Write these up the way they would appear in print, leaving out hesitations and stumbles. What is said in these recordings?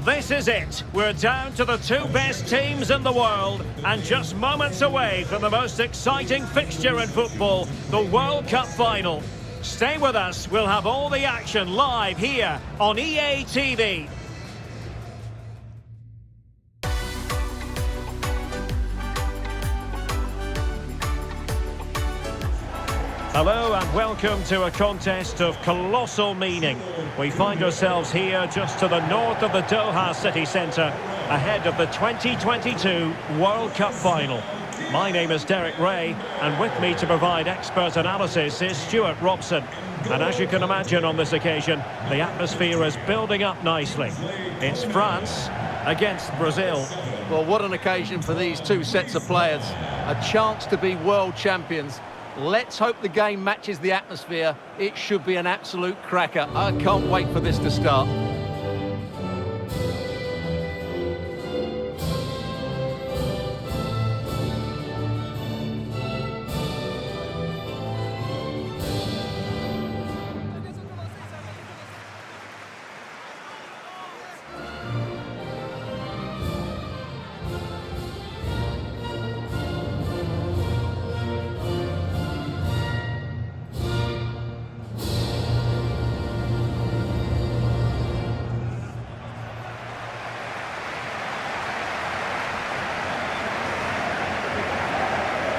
This is it. We're down to the two best teams in the world and just moments away from the most exciting fixture in football, the World Cup final. Stay with us. We'll have all the action live here on EA TV. Hello and welcome to a contest of colossal meaning. We find ourselves here just to the north of the Doha city centre, ahead of the 2022 World Cup final. My name is Derek Ray, and with me to provide expert analysis is Stuart Robson. And as you can imagine on this occasion, the atmosphere is building up nicely. It's France against Brazil. Well, what an occasion for these two sets of players. A chance to be world champions. Let's hope the game matches the atmosphere. It should be an absolute cracker. I can't wait for this to start.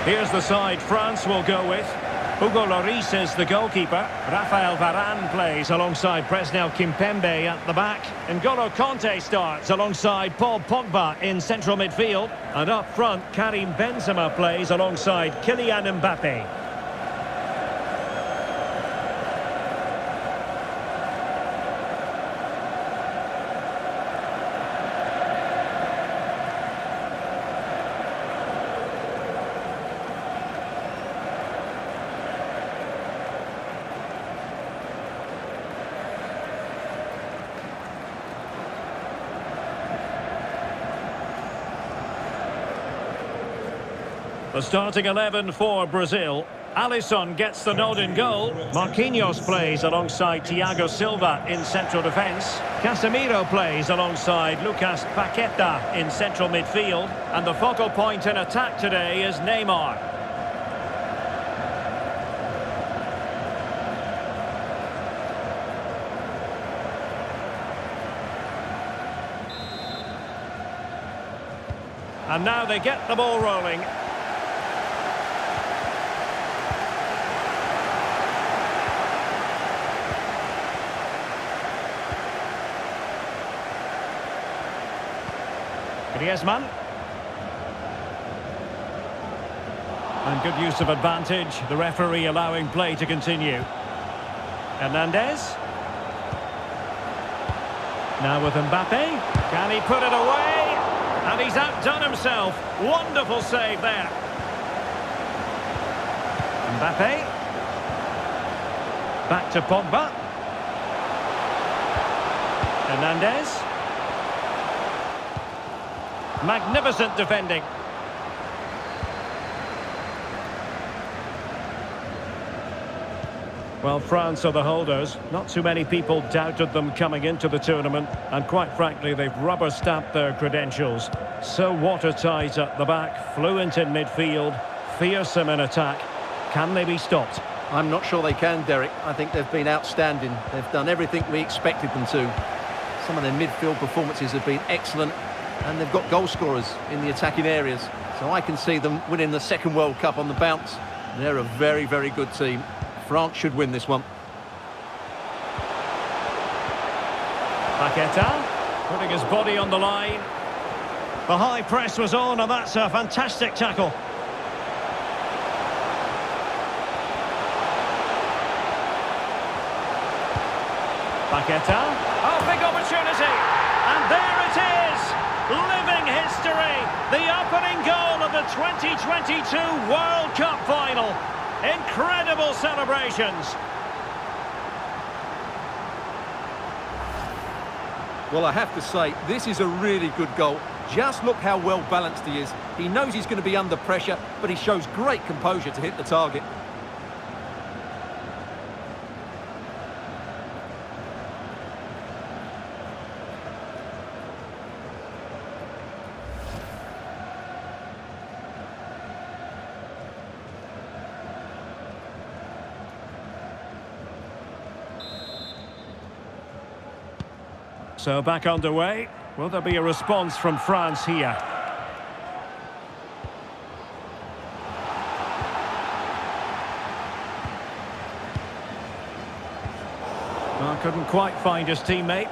Here's the side France will go with. Hugo Lloris is the goalkeeper. Rafael Varane plays alongside Presnel Kimpembe at the back. N'Golo Kanté starts alongside Paul Pogba in central midfield. And up front, Karim Benzema plays alongside Kylian Mbappe. The starting 11 for Brazil. Alisson gets the nod in goal. Marquinhos plays alongside Thiago Silva in central defence. Casemiro plays alongside Lucas Paqueta in central midfield. And the focal point in attack today is Neymar. And now they get the ball rolling. Griezmann. And good use of advantage. The referee allowing play to continue. Hernandez. Now with Mbappe. Can he put it away? And he's outdone himself. Wonderful save there. Mbappe. Back to Pogba. Hernandez. Magnificent defending. Well, France are the holders. Not too many people doubted them coming into the tournament, and quite frankly, they've rubber-stamped their credentials. So watertight at the back, fluent in midfield, fearsome in attack. Can they be stopped? I'm not sure they can, Derek. I think they've been outstanding. They've done everything we expected them to. Some of their midfield performances have been excellent. And they've got goal scorers in the attacking areas. So I can see them winning the second World Cup on the bounce. They're a very, very good team. France should win this one. Paqueta, putting his body on the line. The high press was on, and that's a fantastic tackle. Paqueta. Oh, big opportunity. And there it is. Living history, the opening goal of the 2022 World Cup final. Incredible celebrations. Well, I have to say, this is a really good goal. Just look how well balanced he is. He knows he's going to be under pressure, but he shows great composure to hit the target. So back underway. Will there be a response from France here? Well, couldn't quite find his teammate.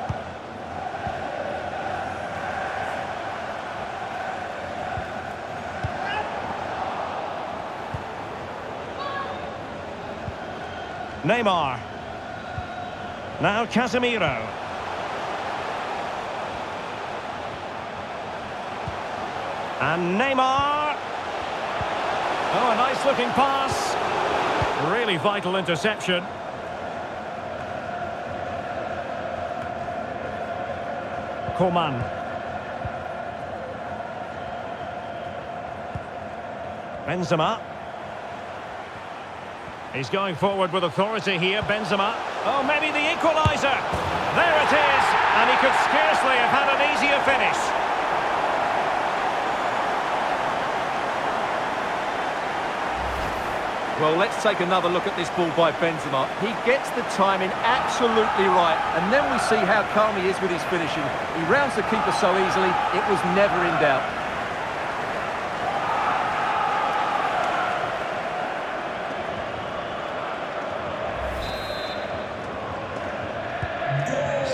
Neymar. Now Casemiro. And Neymar. Oh, a nice looking pass. Really vital interception. Coman. Benzema. He's going forward with authority here, Benzema. Oh, maybe the equaliser. There it is. And he could scarcely have had an easier finish. Well, let's take another look at this ball by Benzema. He gets the timing absolutely right. And then we see how calm he is with his finishing. He rounds the keeper so easily, it was never in doubt.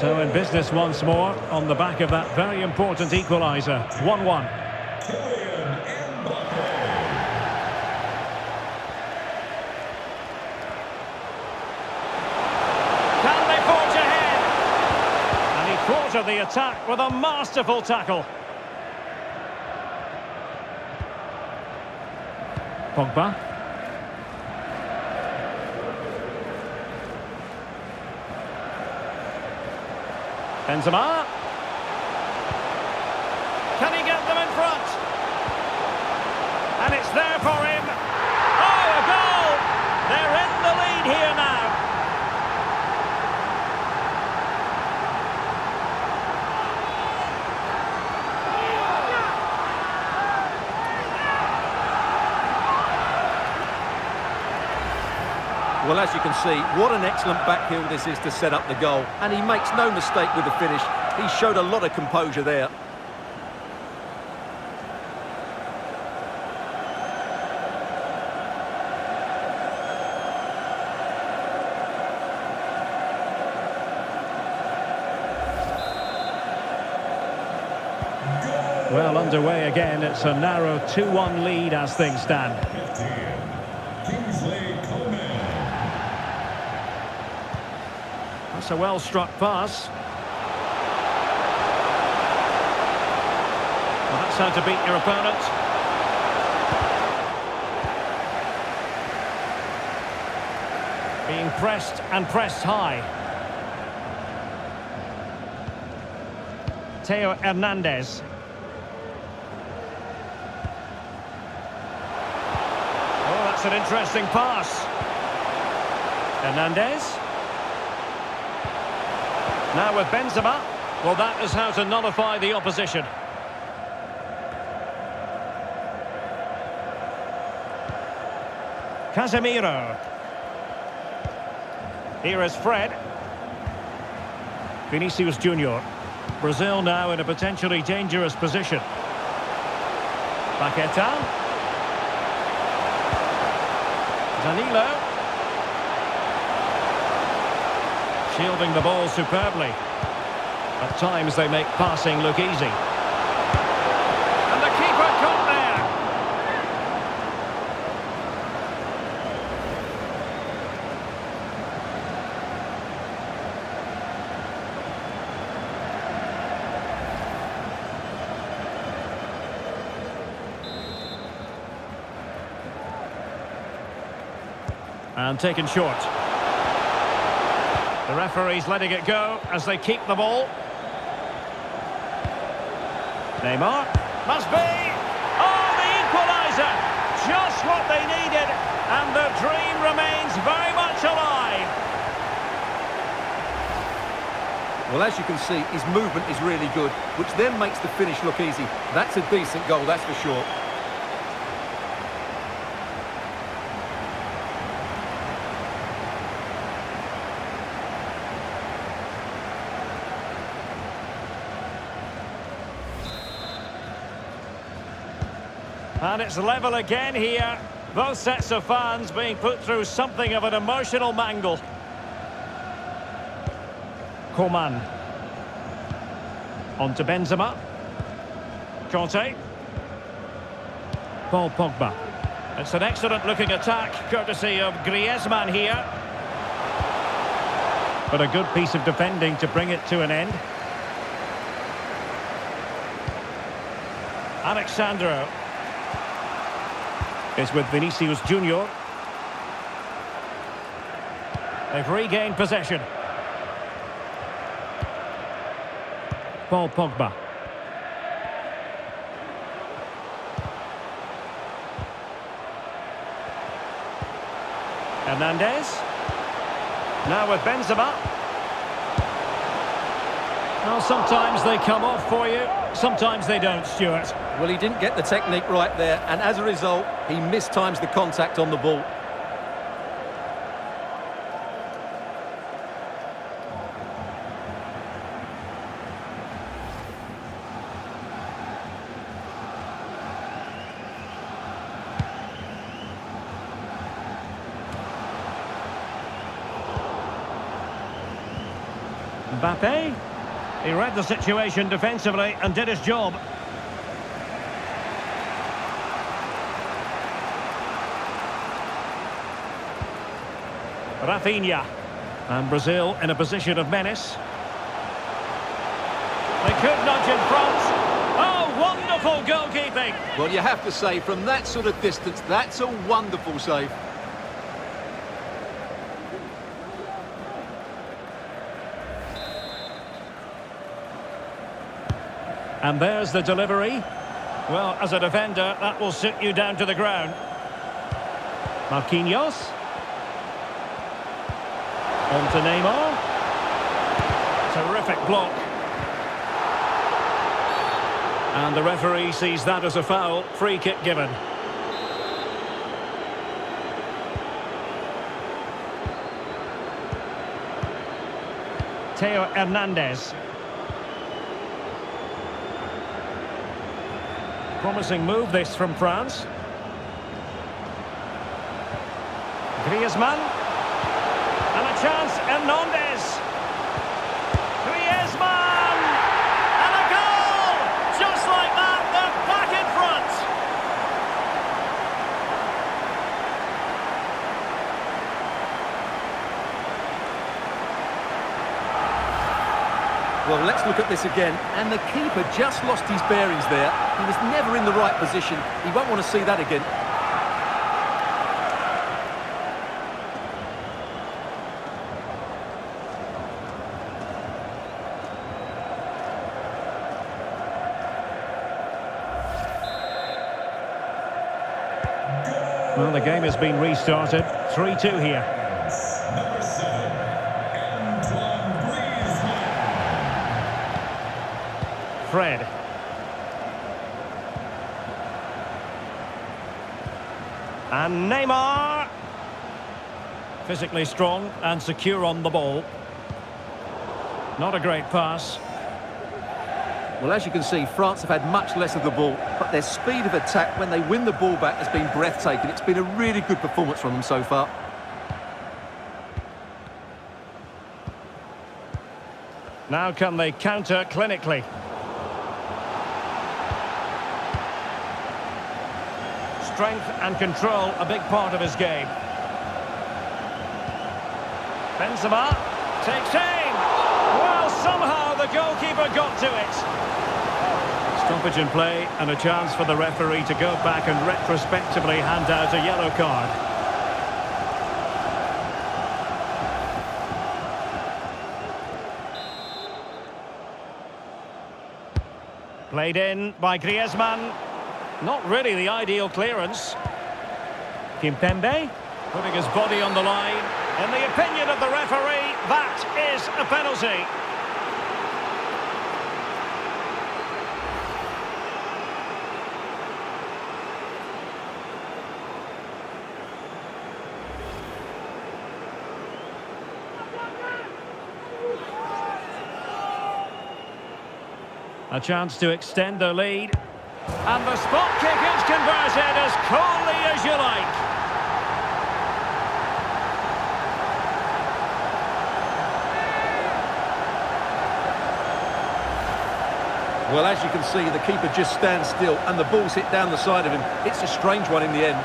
So in business once more, on the back of that very important equaliser. 1-1. Can they forge ahead? And he thwarted the attack with a masterful tackle. Pogba. Benzema. Can he get them in front? And it's there for him. Oh, a goal! They're in the lead here now. Well, as you can see, what an excellent backheel this is to set up the goal. And he makes no mistake with the finish. He showed a lot of composure there. Well, underway again. It's a narrow 2-1 lead as things stand. That's a well-struck pass. Well, that's how to beat your opponent. Being pressed and pressed high. Theo Hernandez. Oh, that's an interesting pass. Hernandez. Now with Benzema, well, that is how to nullify the opposition. Casemiro. Here is Fred. Vinicius Junior. Brazil now in a potentially dangerous position. Paqueta. Danilo. Shielding the ball superbly. At times they make passing look easy. And the keeper caught there. And taken short. The referee's letting it go as they keep the ball. Neymar. Must be! Oh, the equaliser! Just what they needed, and the dream remains very much alive. Well, as you can see, his movement is really good, which then makes the finish look easy. That's a decent goal, that's for sure. And it's level again here. Both sets of fans being put through something of an emotional mangle. Coman. On to Benzema. Conte. Paul Pogba. It's an excellent looking attack, courtesy of Griezmann here. But a good piece of defending to bring it to an end. Alexandro. Is with Vinicius Junior. They've regained possession. Paul Pogba. Hernandez. Now with Benzema. Well, sometimes they come off for you, sometimes they don't, Stuart. Well, he didn't get the technique right there, and as a result, he mistimes the contact on the ball. Mbappe. He read the situation defensively and did his job. Rafinha. And Brazil in a position of menace. They could nudge in front. Oh, wonderful goalkeeping. Well, you have to say, from that sort of distance, that's a wonderful save. And there's the delivery. Well, as a defender, that will sit you down to the ground. Marquinhos. On to Neymar. Terrific block. And the referee sees that as a foul. Free kick given. Theo Hernandez. Promising move this from France. Griezmann. And a chance, Hernandez. Griezmann! And a goal! Just like that, they're back in front. Well, let's look at this again. And the keeper just lost his bearings there. He was never in the right position. He won't want to see that again. Well, the game has been restarted. 3-2 here. Fred. And Neymar. Physically strong and secure on the ball. Not a great pass. Well, as you can see, France have had much less of the ball, but their speed of attack when they win the ball back has been breathtaking. It's been a really good performance from them so far. Now can they counter clinically? Strength and control, a big part of his game. Benzema takes aim. Well, somehow the goalkeeper got to it. Stoppage in play and a chance for the referee to go back and retrospectively hand out a yellow card. Played in by Griezmann. Not really the ideal clearance. Kimpembe putting his body on the line. In the opinion of the referee, that is a penalty. A chance to extend their lead. And the spot kick is converted as coolly as you like. Well, as you can see, the keeper just stands still and the ball's hit down the side of him. It's a strange one in the end.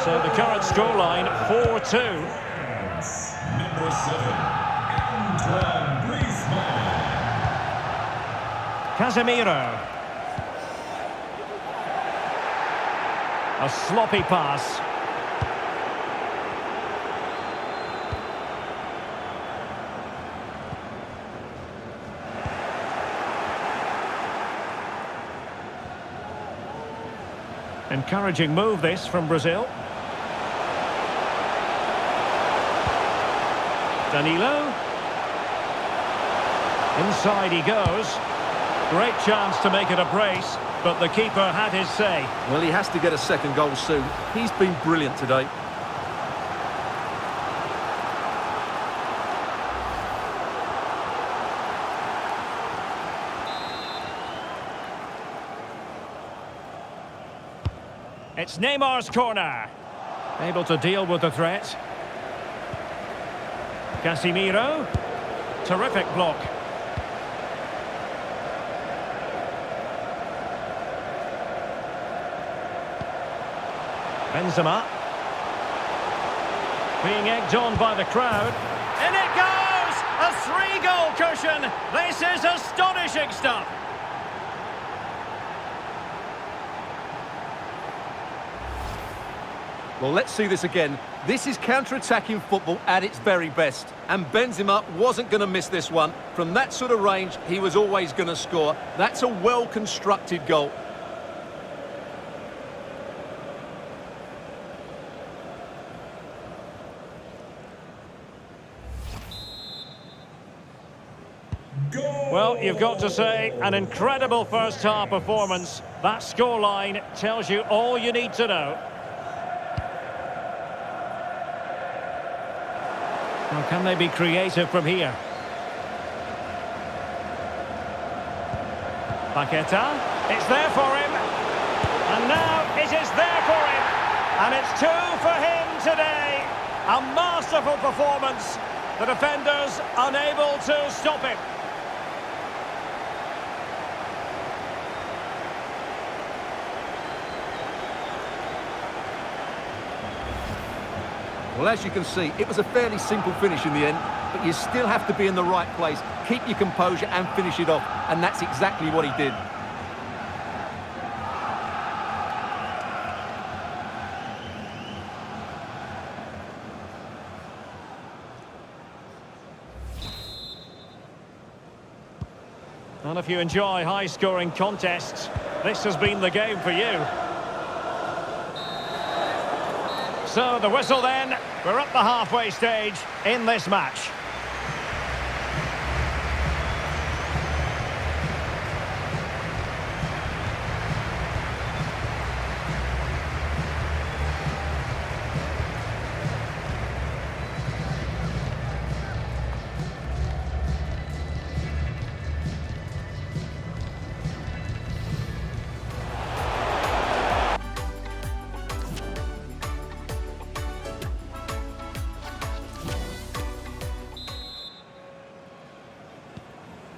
So the current scoreline, 4-2. Number 7, Antoine Griezmann. Casemiro. A sloppy pass. Encouraging move this from Brazil. Danilo. Inside he goes. Great chance to make it a brace, but the keeper had his say. Well, he has to get a second goal soon. He's been brilliant today. It's Neymar's corner. Able to deal with the threat. Casemiro. Terrific block. Benzema. Being egged on by the crowd. In it goes! A 3-goal cushion! This is astonishing stuff! Well, let's see this again. This is counter-attacking football at its very best. And Benzema wasn't going to miss this one. From that sort of range, he was always going to score. That's a well-constructed goal. Well, you've got to say, an incredible first-half performance. That scoreline tells you all you need to know. Now, can they be creative from here? Paqueta, it's there for him. And now it is there for him. And it's 2 for him today. A masterful performance. The defenders unable to stop him. Well, as you can see, it was a fairly simple finish in the end, but you still have to be in the right place, keep your composure and finish it off, and that's exactly what he did. And if you enjoy high-scoring contests, this has been the game for you. So the whistle then, we're at the halfway stage in this match.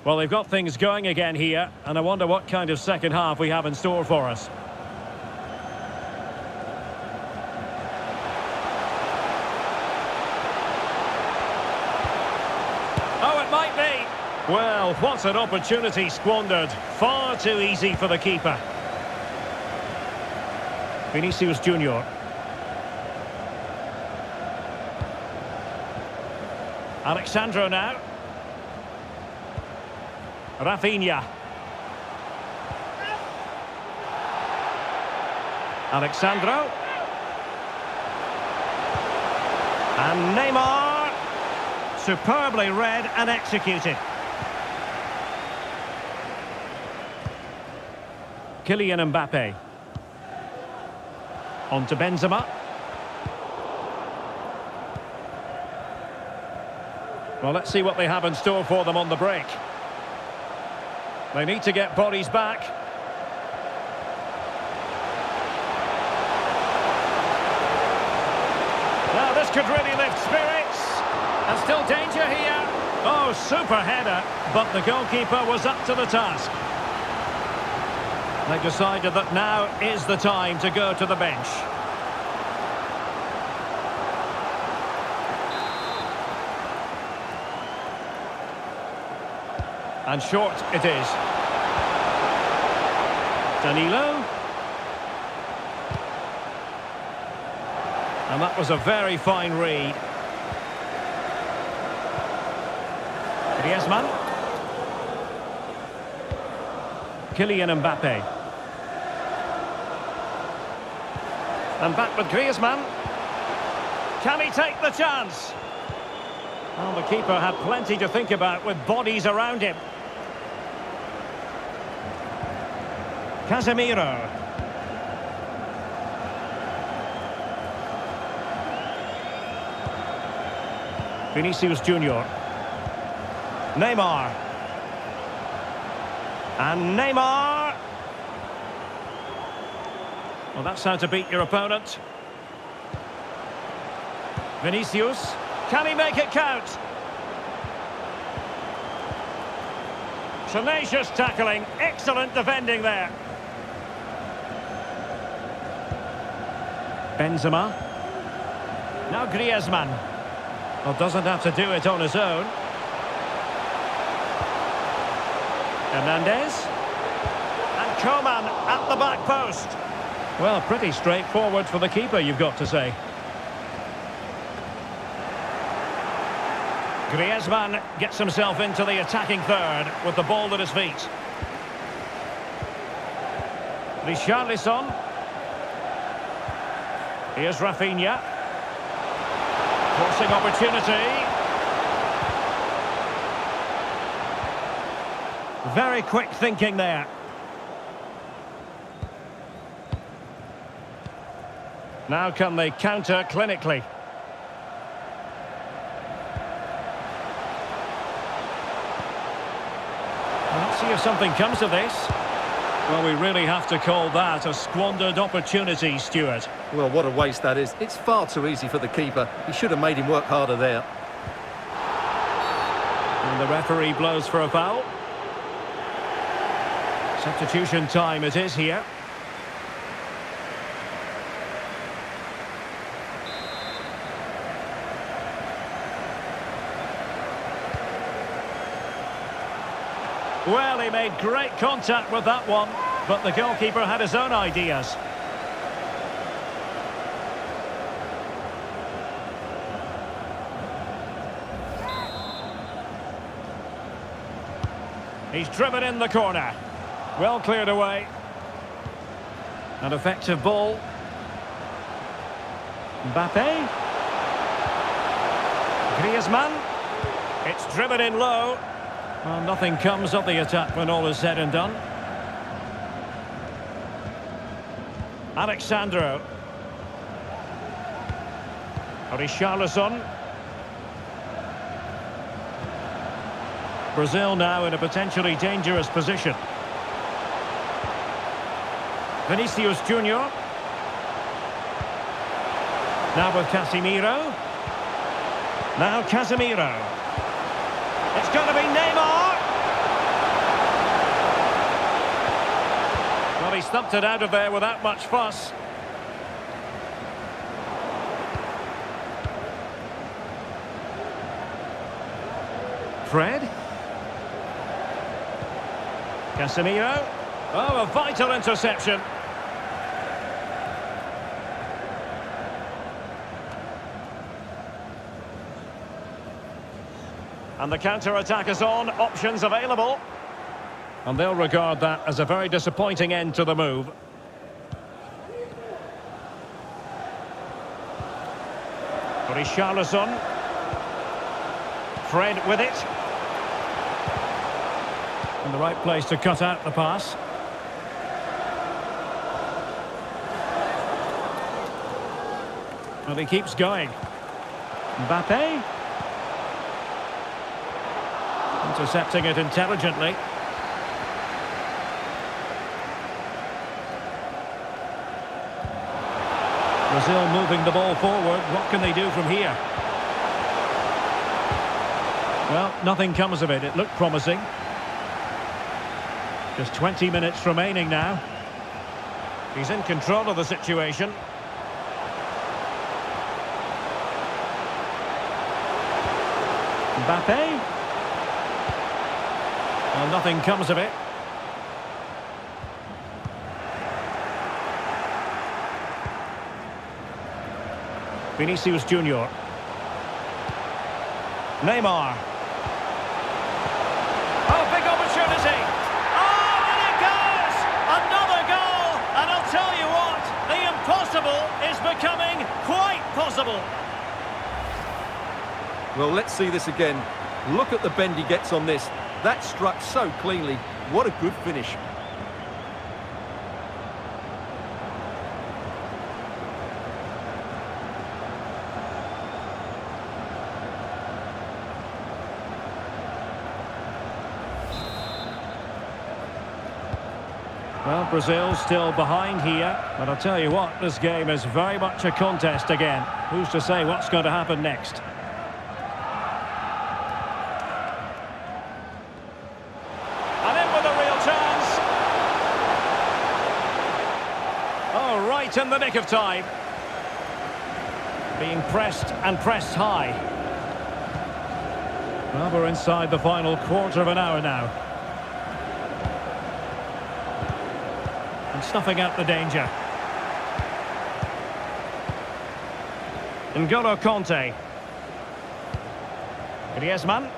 Well, they've got things going again here, and I wonder what kind of second half we have in store for us. Oh, it might be. Well, what an opportunity squandered. Far too easy for the keeper. Vinicius Junior. Alexandro now. Rafinha. Alexandro. And Neymar. Superbly read and executed. Kylian Mbappe. On to Benzema. Well, let's see what they have in store for them on the break. They need to get bodies back. Now, this could really lift spirits. And still danger here. Oh, super header. But the goalkeeper was up to the task. They decided that now is the time to go to the bench. And short it is. Danilo. And that was a very fine read. Griezmann. Kylian Mbappe. And back with Griezmann. Can he take the chance? Well, the keeper had plenty to think about with bodies around him. Casemiro. Vinicius Junior. Neymar. And Neymar. Well, that's how to beat your opponent. Vinicius. Can he make it count? Tenacious tackling. Excellent defending there. Benzema. Now Griezmann. Well, doesn't have to do it on his own. Hernandez. And Coman at the back post. Well, pretty straightforward for the keeper, you've got to say. Griezmann gets himself into the attacking third with the ball at his feet. Richarlison. Here's Rafinha. Crossing opportunity. Very quick thinking there. Now can they counter clinically? Let's see if something comes of this. Well, we really have to call that a squandered opportunity, Stuart. Well, what a waste that is. It's far too easy for the keeper. He should have made him work harder there. And the referee blows for a foul. Substitution time it is here. Well, he made great contact with that one, but the goalkeeper had his own ideas. He's driven in the corner. Well cleared away. An effective ball. Mbappe. Griezmann. It's driven in low. Well, nothing comes of the attack when all is said and done. Alexandro. Richarlison. Brazil now in a potentially dangerous position. Vinicius Junior. Now with Casemiro. Now Casemiro. It's going to be Neymar. Well, he stumped it out of there without much fuss. Fred. Casemiro. Oh, a vital interception. And the counter-attack is on, options available. And they'll regard that as a very disappointing end to the move. Richarlison. Fred with it. In the right place to cut out the pass. Well, he keeps going. Mbappe. Intercepting it intelligently. Brazil moving the ball forward. What can they do from here? Well, nothing comes of it. It looked promising. Just 20 minutes remaining now. He's in control of the situation. Mbappe. Well, nothing comes of it. Vinicius Junior. Neymar. Oh, big opportunity. Oh, and it goes! Another goal! And I'll tell you what, the impossible is becoming quite possible. Well, let's see this again. Look at the bend he gets on this. That struck so cleanly. What a good finish. Well, Brazil still behind here, but I'll tell you what, this game is very much a contest again. Who's to say what's going to happen next? And in with a real chance. Oh, right in the nick of time. Being pressed and pressed high. Well, we're inside the final quarter of an hour now. Snuffing out the danger. N'Golo Kanté. Griezmann.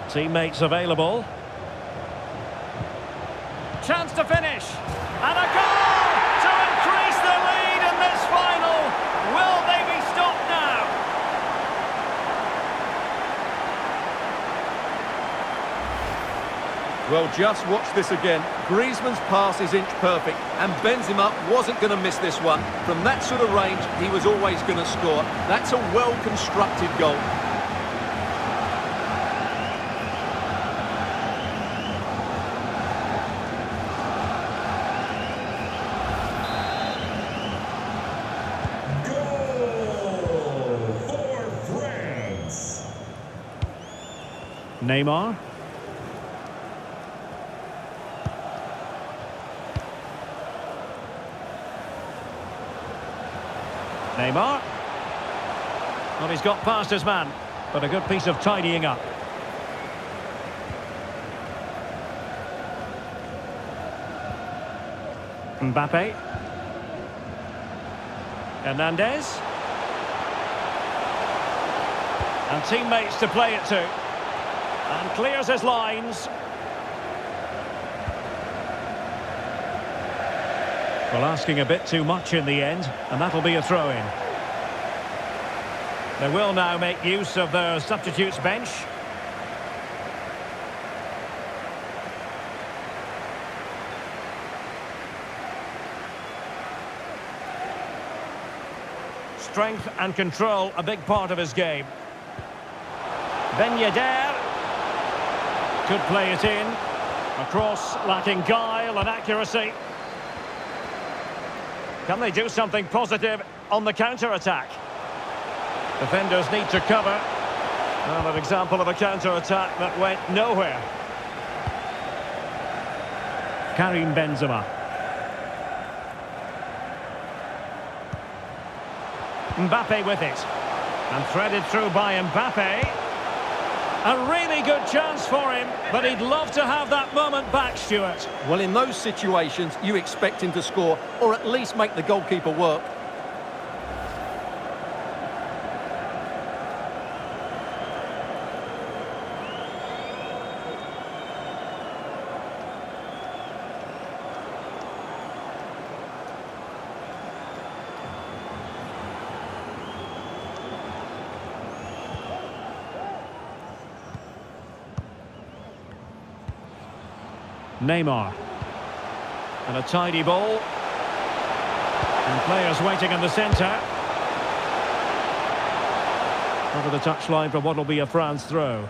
Teammates available. Chance to finish. And a goal to increase the lead in this final. Will they be stopped now? Well, just watch this again. Griezmann's pass is inch perfect, and Benzema wasn't going to miss this one. From that sort of range, he was always going to score. That's a well-constructed goal. Goal for France. Neymar. Neymar. Well, he's got past his man, but a good piece of tidying up. Mbappe. Hernandez. And teammates to play it to. And clears his lines. Well, asking a bit too much in the end, and that'll be a throw-in. They will now make use of their substitutes bench. Strength and control, a big part of his game. Ben Yedder could play it in. A cross lacking guile and accuracy. Can they do something positive on the counter-attack? Defenders need to cover. Well, an example of a counter-attack that went nowhere. Karim Benzema. Mbappe with it. And threaded through by Mbappe. A really good chance for him, but he'd love to have that moment back, Stuart. Well, in those situations, you expect him to score, or at least make the goalkeeper work. Neymar. And a tidy ball. And players waiting in the centre. Over the touchline for what will be a France throw.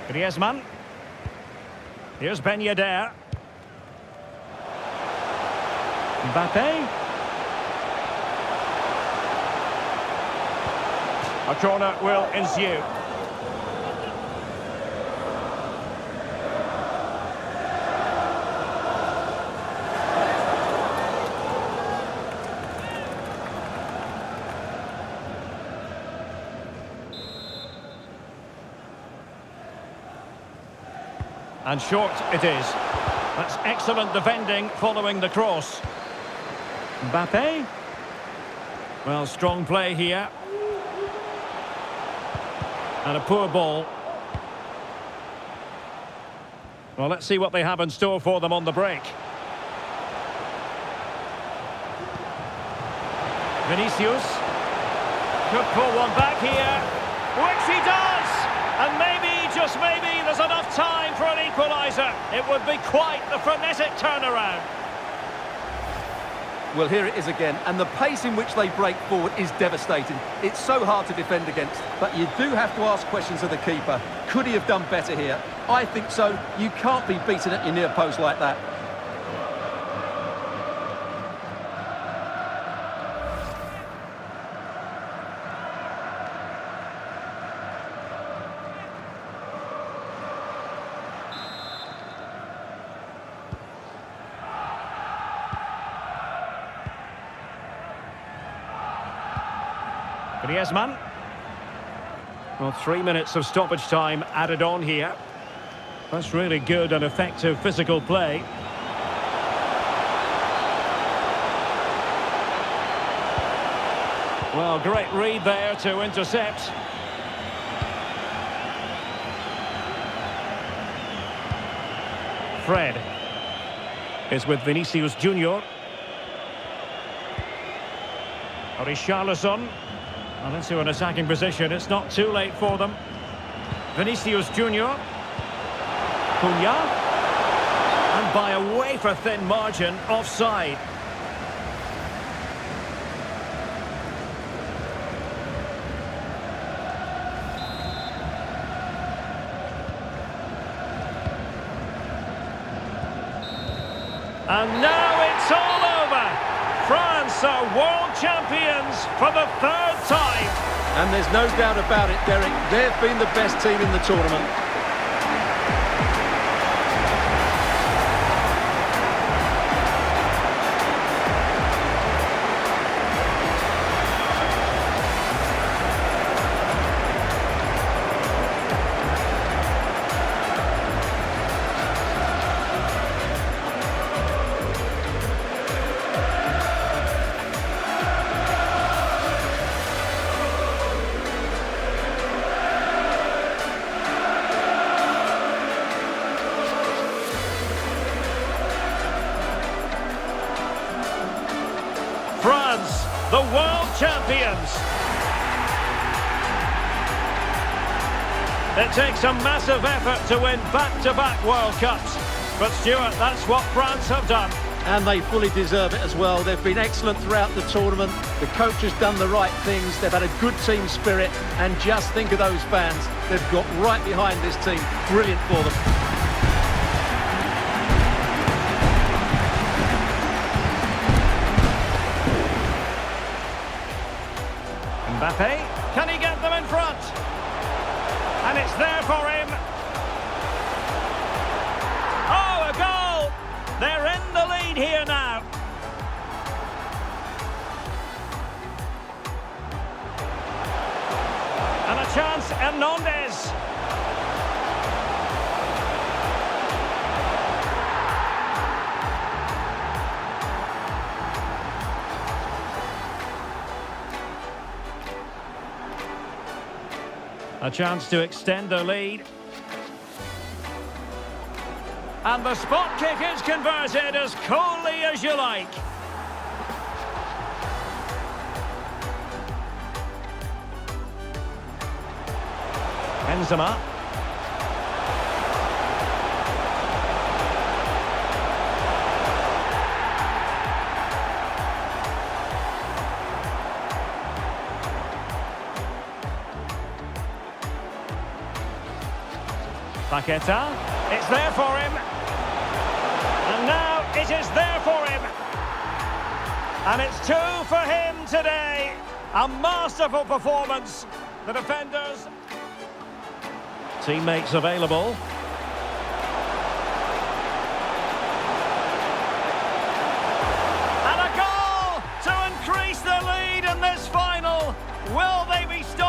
Griezmann. Here's Ben Yedder. Mbappe. A corner will ensue. And short it is. That's excellent defending following the cross. Mbappe. Well, strong play here. And a poor ball. Well, let's see what they have in store for them on the break. Vinicius. Could pull one back here. Which he does! And maybe, just maybe, there's enough time for an equaliser. It would be quite the frenetic turnaround. Well, here it is again, and the pace in which they break forward is devastating. It's so hard to defend against, but you do have to ask questions of the keeper. Could he have done better here? I think so. You can't be beaten at your near post like that. Griezmann. Well, 3 minutes of stoppage time added on here. That's really good and effective physical play. Well, great read there to intercept. Fred is with Vinicius Junior. Richarlison. Well, into an attacking position. It's not too late for them. Vinicius Junior. Cunha. And by a wafer-thin margin, offside. And now it's all over. France are world champions for the third time. And there's no doubt about it, Derek. They've been the best team in the tournament. France, the world champions. It takes a massive effort to win back-to-back World Cups. But Stuart, that's what France have done. And they fully deserve it as well. They've been excellent throughout the tournament. The coach has done the right things. They've had a good team spirit. And just think of those fans. They've got right behind this team. Brilliant for them. Mbappe, can he get them in front? And it's there for him. Oh, a goal! They're in the lead here now. And a chance, Hernandez. A chance to extend the lead. And the spot kick is converted as coolly as you like. Benzema. Paqueta, it's there for him. And now it is there for him. And it's 2 for him today. A masterful performance. The defenders. Teammates available. And a goal to increase the lead in this final. Will they be stopped?